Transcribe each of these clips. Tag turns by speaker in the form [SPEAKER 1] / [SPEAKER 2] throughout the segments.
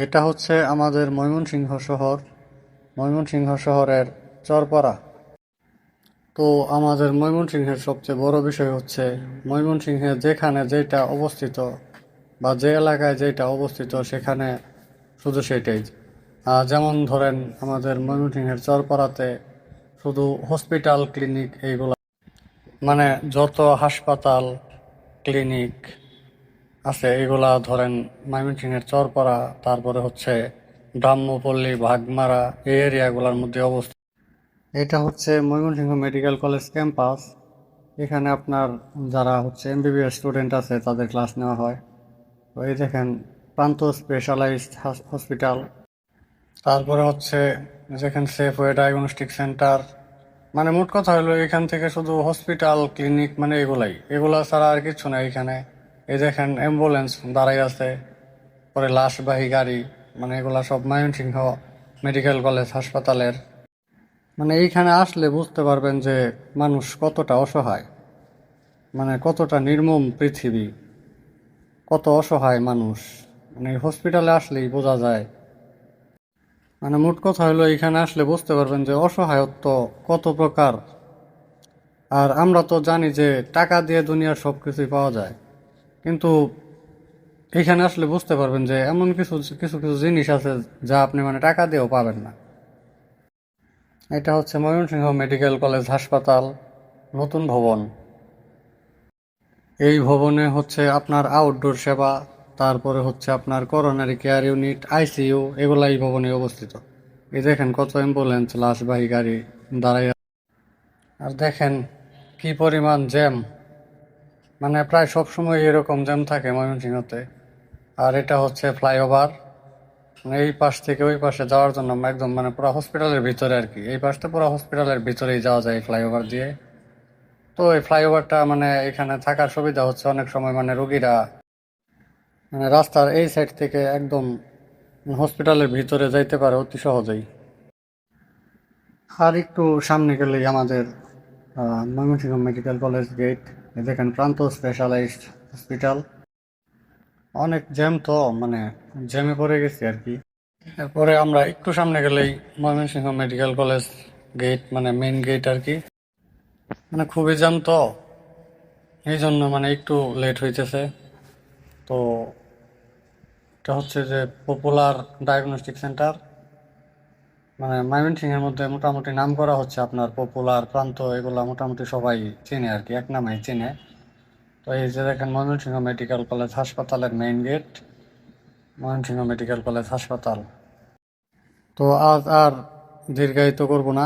[SPEAKER 1] এটা হচ্ছে আমাদের ময়মনসিংহ শহর, ময়মনসিংহ শহরের চরপাড়া। তো আমাদের ময়মনসিংহের সবচেয়ে বড় বিষয় হচ্ছে ময়মনসিংহে যেখানে যেটা অবস্থিত বা যে এলাকায় যেটা অবস্থিত সেখানে শুধু সেটাই। যেমন ধরেন আমাদের ময়মনসিংহের চরপাড়াতে শুধু হসপিটাল ক্লিনিক এইগুলা, মানে যত হাসপাতাল ক্লিনিক আছে এগুলা ধরেন ময়মনসিংহের চরপাড়া, তারপরে হচ্ছে ব্রাহ্মপল্লী, ভাগমারা এই এরিয়াগুলোর মধ্যে অবস্থিত। এটা হচ্ছে ময়মনসিংহ মেডিকেল কলেজ ক্যাম্পাস। এখানে আপনার যারা হচ্ছে এমবিবিএস স্টুডেন্ট আছে তাদের ক্লাস নেওয়া হয়। তো এই দেখেন প্রান্ত স্পেশালাইজড হসপিটাল, তারপরে হচ্ছে যেখানে সেফওয়ে ডায়াগনস্টিক সেন্টার। মানে মোট কথা হলো এখান থেকে শুধু হসপিটাল ক্লিনিক মানে এগুলা ছাড়া আর কিছু না এখানে। এই দেখেন অ্যাম্বুলেন্স দাঁড়াই আছে, পরে লাশবাহী গাড়ি, মানে এগুলা সব ময়মনসিংহ মেডিকেল কলেজ হাসপাতালের। মানে এইখানে আসলে বুঝতে পারবেন যে মানুষ কতটা অসহায়, মানে কতটা নির্মম পৃথিবী, কত অসহায় মানুষ। মানে হসপিটালে আসলেই বোঝা যায়। মানে মোট কথা হলো এখানে আসলে বুঝতে পারবেন যে অসহায়ত্ব কত প্রকার। আর আমরা তো জানি যে টাকা দিয়ে দুনিয়ার সব কিছুই পাওয়া যায়, কিন্তু এখানে আসলে বুঝতে পারবেন যে এমন কিছু কিছু কিছু জিনিস আছে যা আপনি মানে টাকা দিয়েও পাবেন না। এটা হচ্ছে ময়মনসিংহ মেডিকেল কলেজ হাসপাতাল নতুন ভবন। এই ভবনে হচ্ছে আপনার আউটডোর সেবা, তারপরে হচ্ছে আপনার করোনারি কেয়ার ইউনিট, আইসিইউ এগুলা এই ভবনে অবস্থিত। এই দেখেন কত অ্যাম্বুলেন্স লাশবাহী গাড়ি দাঁড়াই আছে। আর দেখেন কি পরিমাণ জ্যাম, মানে প্রায় সব সময় এরকম জ্যাম থাকে ময়মনসিংহতে। আর এটা হচ্ছে ফ্লাইওভার, মানে এই পাশ থেকে ওই পাশে যাওয়ার জন্য একদম মানে পুরো হসপিটালের ভিতরে আর কি, এই পাশটা পুরো হসপিটালের ভিতরেই যাওয়া যায় ফ্লাইওভার দিয়ে। তো এই ফ্লাইওভারটা মানে এখানে থাকার সুবিধা হচ্ছে অনেক সময় মানে রোগীরা মানে রাস্তার এই সাইড থেকে একদম হসপিটালের ভিতরে যাইতে পারে অতি সহজেই। আর একটু সামনে গেলেই আমাদের ময়মনসিংহ মেডিকেল কলেজ গেট। দেখেন প্রান্ত স্পেশালাইজড হসপিটাল। অনেক জ্যাম, তো মানে জ্যামে পড়ে গেছি আর কি। এরপরে আমরা একটু সামনে গেলেই ময়মনসিংহ মেডিকেল কলেজ গেট, মানে মেইন গেট আর কি। মানে খুবই জ্যাম, তো এই জন্য মানে একটু লেট হইতেছে। তো এটা হচ্ছে যে পপুলার ডায়াগনস্টিক সেন্টার, মানে ময়মনসিংহের মধ্যে মোটামুটি নাম করা হচ্ছে আপনার পপুলার, প্রান্ত এগুলা মোটামুটি সবাই চেনে আর কি, এক নামেই চেনে। তো এই যে দেখেন ময়মনসিংহ মেডিকেল কলেজ হাসপাতালের main gate, Mymensingh medical college হাসপাতাল। তো আজ আর দীর্ঘায়িত করব না।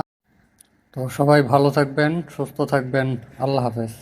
[SPEAKER 1] তো সবাই ভালো থাকবেন, সুস্থ থাকবেন। আল্লাহ হাফেজ।